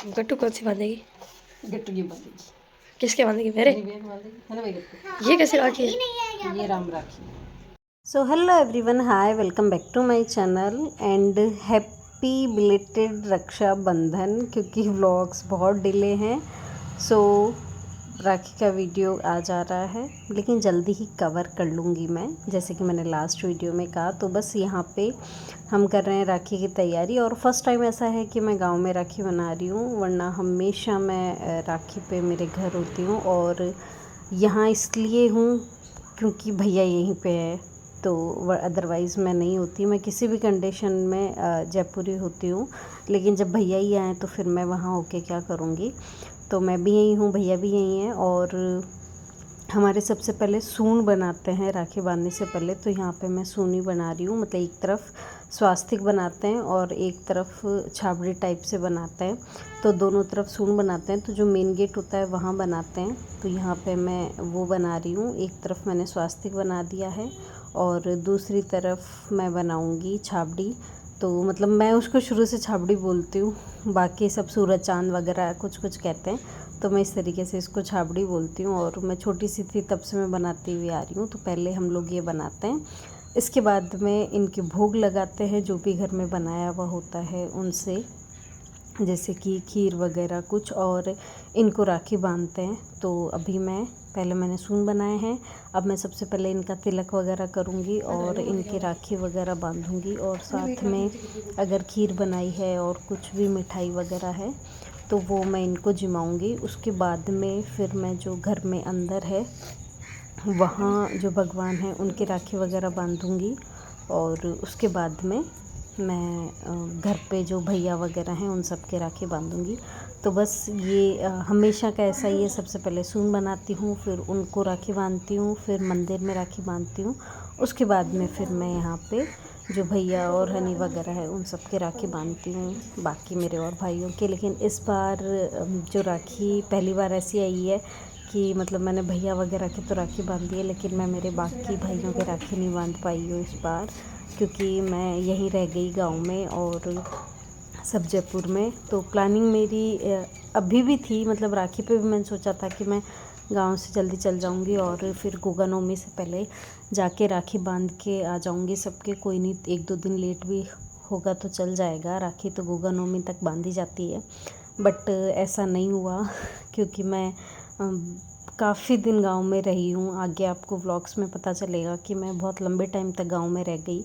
गट्टू कौन सी बांधेगी? गट्टू ये बांधेगी। किसके बांधेगी? मेरे? मेरी बहन बांधेगी है ना भाई गट्टू। ये कैसे राखी है? ये Ram rakhi. So hello everyone, hi, welcome back to my channel and happy belated Raksha Bandhan. क्योंकि व्लॉग्स बहुत डिले हैं, सो राखी का वीडियो आ जा रहा है, लेकिन जल्दी ही कवर कर लूँगी मैं, जैसे कि मैंने लास्ट वीडियो में कहा। तो बस यहाँ पे हम कर रहे हैं राखी की तैयारी, और फर्स्ट टाइम ऐसा है कि मैं गांव में राखी बना रही हूँ, वरना हमेशा मैं राखी पे मेरे घर होती हूँ। और यहाँ इसलिए हूँ क्योंकि भैया यहीं पे है, तो अदरवाइज़ मैं नहीं होती। मैं किसी भी कंडीशन में जयपुरी होती हूँ, लेकिन जब भैया ही आए तो फिर मैं वहाँ होके क्या करूँगी। तो मैं भी यहीं हूँ, भैया भी यहीं हैं। और हमारे सबसे पहले सूंड बनाते हैं राखी बांधने से पहले। तो यहाँ पे मैं सूनी बना रही हूँ, मतलब एक तरफ स्वास्तिक बनाते हैं और एक तरफ छाबड़ी टाइप से बनाते हैं। तो दोनों तरफ सूंड बनाते हैं। तो जो मेन गेट होता है वहाँ बनाते हैं। तो यहाँ पे मैं वो बना रही हूँ। एक तरफ मैंने स्वास्तिक बना दिया है और दूसरी तरफ मैं बनाऊँगी छाबड़ी। तो मतलब मैं उसको शुरू से छाबड़ी बोलती हूँ, बाकी सब सूरज चाँद वगैरह कुछ कुछ कहते हैं, तो मैं इस तरीके से इसको छाबड़ी बोलती हूँ। और मैं छोटी सी थी तब से मैं बनाती हुई आ रही हूँ। तो पहले हम लोग ये बनाते हैं, इसके बाद में इनके भोग लगाते हैं, जो भी घर में बनाया हुआ होता है उनसे, जैसे कि खीर वगैरह कुछ, और इनको राखी बांधते हैं। तो अभी मैंने सून बनाए हैं। अब मैं सबसे पहले इनका तिलक वगैरह करूँगी और इनकी राखी वगैरह बांधूँगी, और साथ में अगर खीर बनाई है और कुछ भी मिठाई वगैरह है तो वो मैं इनको जिमाऊँगी। उसके बाद में फिर मैं जो घर में अंदर है वहाँ जो भगवान हैं उनकी राखी वगैरह बांधूँगी, और उसके बाद में मैं घर पे जो भैया वगैरह हैं उन सब के राखी बांधूँगी। तो बस ये हमेशा का ऐसा ही है। सबसे पहले सून बनाती हूँ, फिर उनको राखी बांधती हूँ, फिर मंदिर में राखी बांधती हूँ। उसके बाद में फिर मैं यहाँ पे जो भैया और हनी वगैरह है उन सब के राखी बांधती हूँ, बाकी मेरे और भाइयों के। लेकिन इस बार जो राखी पहली बार ऐसी आई है कि मतलब मैंने भैया वगैरह की तो राखी बांधी है, लेकिन मैं मेरे बाकी भाइयों के राखी नहीं बांध पाई हूँ इस बार, क्योंकि मैं यहीं रह गई गांव में और सब जयपुर में। तो प्लानिंग मेरी अभी भी थी, मतलब राखी पे भी मैंने सोचा था कि मैं गांव से जल्दी चल जाऊंगी और फिर गोगा नवमी से पहले जाके राखी बांध के आ जाऊंगी सबके। कोई नहीं, 1-2 दिन लेट भी होगा तो चल जाएगा, राखी तो गोगा नवमी तक बांधी जाती है। बट ऐसा नहीं हुआ क्योंकि मैं काफ़ी दिन गांव में रही हूँ। आगे आपको व्लॉग्स में पता चलेगा कि मैं बहुत लंबे टाइम तक गांव में रह गई।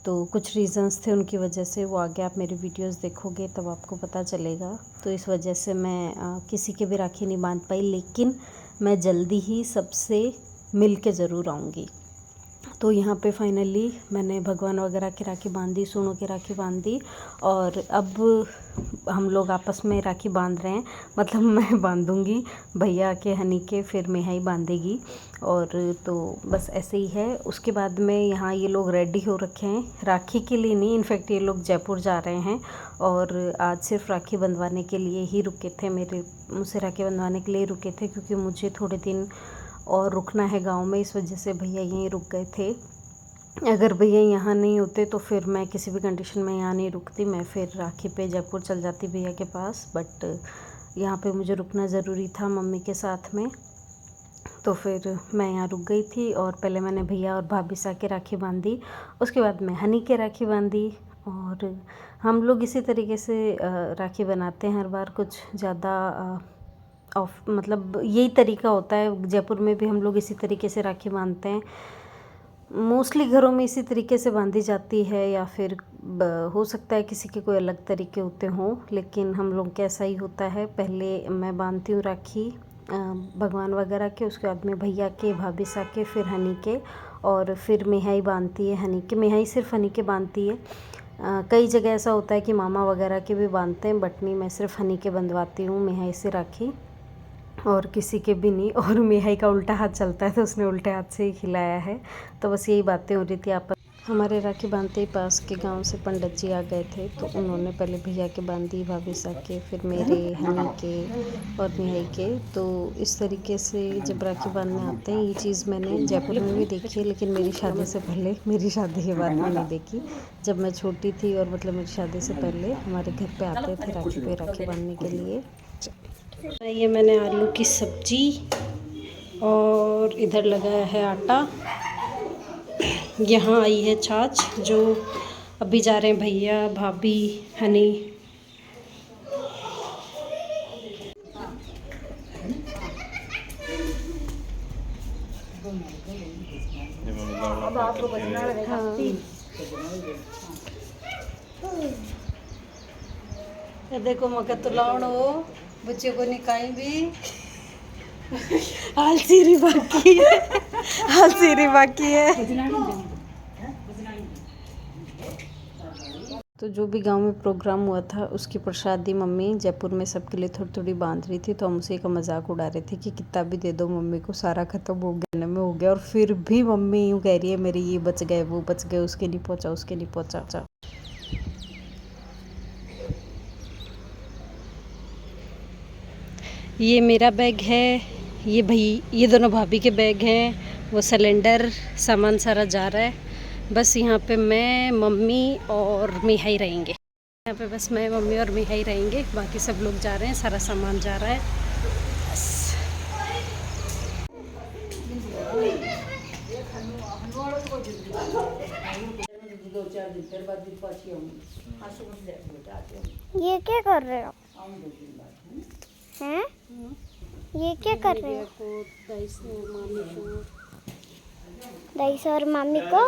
तो कुछ रीज़न्स थे उनकी वजह से, वो आगे आप मेरे वीडियोस देखोगे तब आपको पता चलेगा। तो इस वजह से मैं किसी के भी राखी नहीं बांध पाई, लेकिन मैं जल्दी ही सबसे मिल के ज़रूर आऊँगी। तो यहाँ पे फाइनली मैंने भगवान वगैरह की राखी बांधी, सोनों की राखी बांधी, और अब हम लोग आपस में राखी बांध रहे हैं। मतलब मैं बांधूंगी, भैया के हनी के फिर मेहाई बांधेगी, और तो बस ऐसे ही है। उसके बाद में यहाँ ये लोग रेडी हो रखे हैं राखी के लिए, नहीं इनफैक्ट ये लोग जयपुर जा रहे हैं, और आज सिर्फ राखी बंधवाने के लिए ही रुके थे, मुझसे राखी बंधवाने के लिए रुके थे, क्योंकि मुझे थोड़े दिन और रुकना है गांव में, इस वजह से भैया यहीं रुक गए थे। अगर भैया यहाँ नहीं होते तो फिर मैं किसी भी कंडीशन में यहाँ नहीं रुकती, मैं फिर राखी पे जयपुर चल जाती भैया के पास। बट यहाँ पे मुझे रुकना ज़रूरी था मम्मी के साथ में, तो फिर मैं यहाँ रुक गई थी। और पहले मैंने भैया और भाभी सा के राखी बांधी, उसके बाद मैं हनी के राखी बांधी। और हम लोग इसी तरीके से राखी बनाते हैं हर बार, कुछ ज़्यादा मतलब यही तरीका होता है। जयपुर में भी हम लोग इसी तरीके से राखी बांधते हैं, मोस्टली घरों में इसी तरीके से बांधी जाती है, या फिर हो सकता है किसी के कोई अलग तरीके होते हों, लेकिन हम लोग का ऐसा ही होता है। पहले मैं बांधती हूँ राखी भगवान वगैरह के, उसके बाद में भैया के, भाभी सा के, फिर हनी के, और फिर मेहाई बांधती है हनी के। मेहाई सिर्फ हनी के बांधती है। कई जगह ऐसा होता है कि मामा वगैरह के भी बांधते हैं, बट नहीं, मैं सिर्फ हनी के बंधवाती हूँ मेहाई से राखी, और किसी के भी नहीं। और मेहाई का उल्टा हाथ चलता है, तो उसने उल्टे हाथ से ही खिलाया है। तो बस यही बातें हो रही थी आपस। हमारे राखी बांधते ही पास के गांव से पंडित जी आ गए थे, तो उन्होंने पहले भैया के बांधी, भाभी के, फिर मेरे, हनी के और निहाई के। तो इस तरीके से जब राखी बांधने आते हैं, ये चीज़ मैंने जयपुर में भी देखी है, लेकिन मेरी शादी से पहले, मेरी शादी के बाद में नहीं देखी। जब मैं छोटी थी और मतलब मेरी शादी से पहले हमारे घर पे आते थे राखी पे राखी बांधने के लिए। ये मैंने आलू की सब्जी और इधर लगाया है आटा। यहाँ आई है छाछ, जो अभी जा रहे हैं भैया, भाभी, हनी। हाँ। ये देखो मका तो लाउणो बच्चे को निकाई भी हाल सीरी बाकी है, हाल सीरी बाकी है। तो जो भी गांव में प्रोग्राम हुआ था, उसकी प्रसादी मम्मी जयपुर में सबके लिए थोड़ी थोड़ी बांध रही थी। तो हम उसी का मजाक उड़ा रहे थे कि कितना भी दे दो मम्मी को, सारा खत्म हो गया में हो गया। और फिर भी मम्मी यूँ कह रही है मेरे ये बच गए, वो बच गए, उसके नहीं पहुँचा, उसके नहीं पहुँचा। ये मेरा बैग है, ये दोनों भाभी के बैग हैं। वो सिलेंडर सामान सारा जा रहा है। बस यहाँ पे मैं, मम्मी और मिहाई रहेंगे। यहाँ पे बस मैं, मम्मी और मिहाई रहेंगे, बाकी सब लोग जा रहे हैं, सारा सामान जा रहा है। बस। ये क्या कर रहे हो? हैं? ये क्या कर रहे हो? दाई और मामी को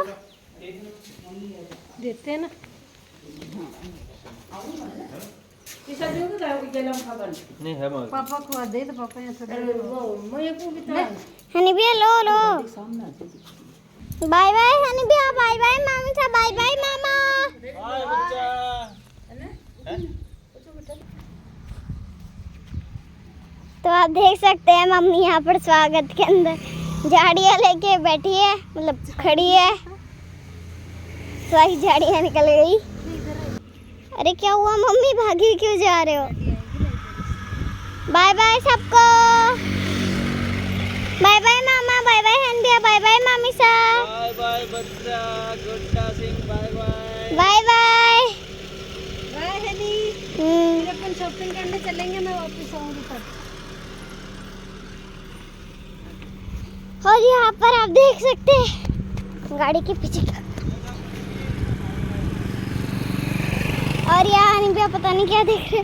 देते हैं ना। पापा को दे तो पापा हनी भैया लो बाय बाय हनी भैया, बाय बाय मामी सा, बाय बाय मामा। तो आप देख सकते हैं मम्मी यहाँ पर स्वागत के अंदर झाड़ियाँ लेके बैठी है, मतलब खड़ी है। सारी झाड़ियाँ निकल गई। अरे क्या हुआ मम्मी, भागी क्यों जा रहे हो? बाय बाय सबको, बाय बाय मामा, बाय बाय हंडिया, बाय बाय मामी सा, बाय बाय बच्चा, Gudda Singh, bye bye, bye bye bye honey. फिर अपन शॉपिंग करने चलेंगे, मैं वापस आऊंगी तब। और यहाँ पर आप देख सकते हैं गाड़ी के पीछे, और यहाँ हनी भैया पता नहीं क्या देख रहे।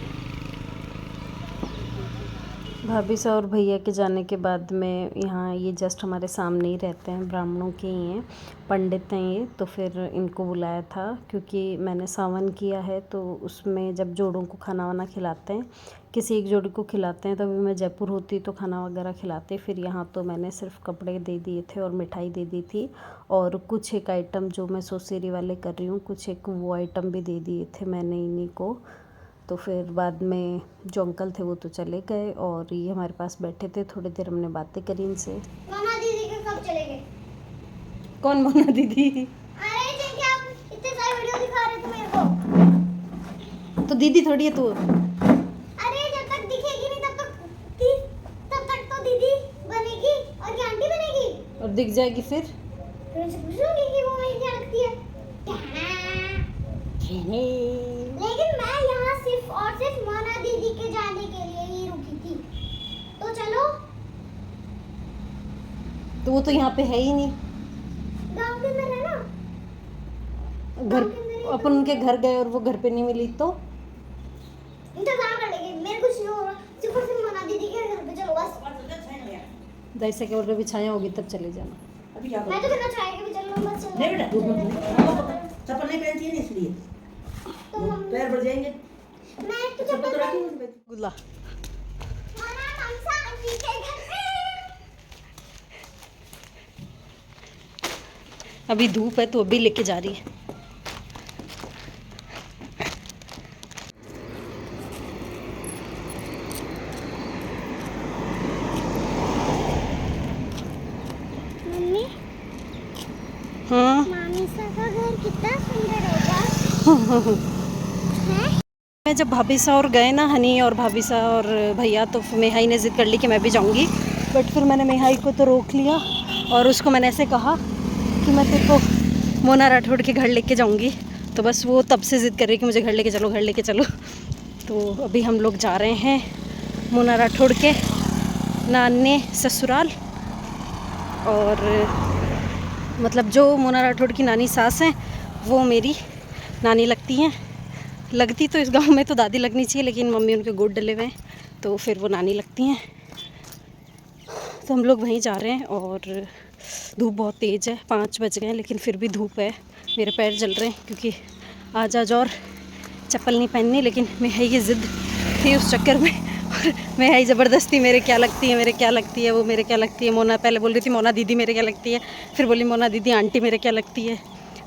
भाभी सा और भैया के जाने के बाद में यहाँ ये जस्ट हमारे सामने ही रहते हैं, ब्राह्मणों के ही हैं, पंडित हैं ये। तो फिर इनको बुलाया था क्योंकि मैंने सावन किया है, तो उसमें जब जोड़ों को खाना वाना खिलाते हैं, किसी एक जोड़ी को खिलाते हैं, तभी मैं जयपुर होती तो खाना वगैरह खिलाते। फिर यहाँ तो मैंने सिर्फ कपड़े दे दिए थे और मिठाई दे दी थी, और कुछ एक आइटम जो मैं सोसेरी वाले कर रही हूँ, कुछ एक वो आइटम भी दे दिए थे मैंने इन्हीं को। तो फिर बाद में जो अंकल थे वो तो चले गए, और ये हमारे पास बैठे थे, थोड़ी देर हमने बातें करी इनसे। मोना दीदी के कब चले गए? कौन मोना दीदी? अरे जैसे आप इतने सारे वीडियो दिखा रहे थे मेरे को। तो दीदी थोड़ी है तू। अरे जब तक दिखेगी नहीं तब तक तो दीदी बनेगी और ये आंटी बनेगी, और दिख जाएगी फिर उनसे पूछूंगी कि वो मेरी क्या लगती है। लेकिन मैं यहाँ सिर्फ और सिर्फ मोना दीदी के जाने के लिए ही रुकी थी। तो चलो। तो वो तो यहाँ पे है ही नहीं, गांव के अंदर है ना। घर अपन उनके घर गए और वो घर पे नहीं मिली, तो इंतजार करेंगे, मेरे कुछ नहीं हो रहा, सिर्फ और सिर्फ मोना दीदी के घर पे चलो बस। जैसे कि और बिछाया होगी तब चले जाना। मैं तो बिना चाय के भी चल रहा हूँ, बस चलो। नहीं बेटा, चप्पल नहीं पहनती है ना, इसलिए तो हम- पैर बढ़ जाएंगे। मैं तो चप्पल तो रखी हुई है। गुल्ला मोना ममसा आंटी के घर पे। अभी धूप है तो अभी लेके जा रही है। मम्मी हाँ मामी सा का घर मैं जब भाभी सा और गए ना, हनी और भाभी सा और भैया, तो मेहाई ने ज़िद कर ली कि मैं भी जाऊंगी। बट फिर मैंने मेहाई को तो रोक लिया और उसको मैंने ऐसे कहा कि मैं तेरे को मोना राठौड़ के घर लेके जाऊंगी। तो बस वो तब से ज़िद कर रही कि मुझे घर लेके चलो, घर लेके चलो। तो अभी हम लोग जा रहे हैं मोना राठौड़ के नाने ससुराल। और मतलब जो मोना राठौड़ की नानी सास हैं वो मेरी नानी लगती हैं। लगती तो इस गांव में तो दादी लगनी चाहिए, लेकिन मम्मी उनके गोद डले हुए हैं तो फिर वो नानी लगती हैं। तो हम लोग वहीं जा रहे हैं और धूप बहुत तेज़ है, 5 बज गए हैं लेकिन फिर भी धूप है। मेरे पैर जल रहे हैं क्योंकि आज और चप्पल नहीं पहननी, लेकिन मेहाई की ज़िद थी उस चक्कर में। और मेहाई ज़बरदस्ती मेरे क्या लगती है, मेरे क्या लगती है, वो मेरे क्या लगती है। मोना पहले बोल रही थी मोना दीदी मेरे क्या लगती है, फिर बोली मोना दीदी आंटी मेरे क्या लगती है।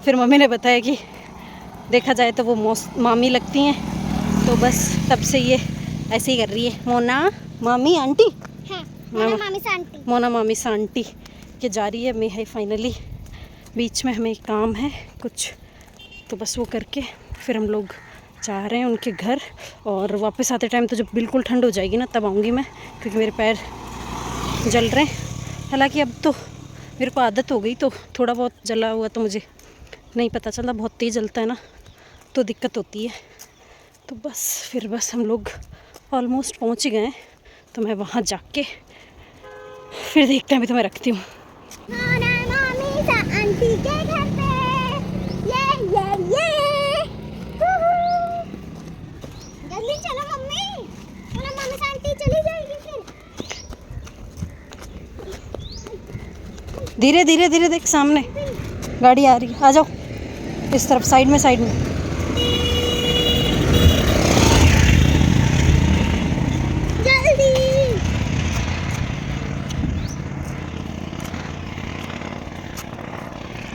फिर मम्मी ने बताया कि देखा जाए तो वो मामी लगती हैं। तो बस तब से ये ऐसे ही कर रही है, मोना मामी आंटी, हाँ, मोना मामी से आंटी, मोना मामी से आंटी के जा रही है मेहाई। फाइनली बीच में हमें काम है कुछ, तो बस वो करके फिर हम लोग जा रहे हैं उनके घर। और वापस आते टाइम तो जब बिल्कुल ठंड हो जाएगी ना तब आऊँगी मैं, क्योंकि मेरे पैर जल रहे हैं। हालांकि अब तो मेरे को आदत हो गई, तो थोड़ा बहुत जला हुआ तो मुझे नहीं पता चलता। बहुत तेज़ जलता है ना तो दिक्कत होती है। तो बस हम लोग ऑलमोस्ट पहुंच ही गए हैं। तो मैं वहाँ जाके फिर देखते हैं। अभी तो मैं रखती हूँ। मोना मामी से आंटी के घर पे, ये जल्दी चलो मम्मी, मोना मामी से आंटी चली जाएगी फिर। धीरे धीरे धीरे, देख सामने गाड़ी आ रही है, आ जाओ इस तरफ, साइड में जल्दी।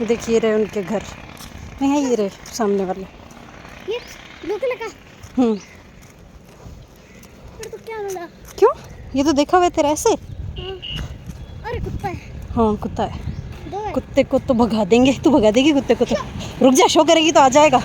देखिए रहे उनके घर में है, ये रहे सामने वाले। ये ब्लू कलर का, पर तो क्या मिला? क्यों? ये तो देखा हुआ है तेरा ऐसे। अरे कुत्ता है। हाँ कुत्ता है। दो है। कुत्ते को तो भगा देंगे, तू भगा देगी कुत्ते को तो। रुक जा, शो करेगी तो आ जाएगा।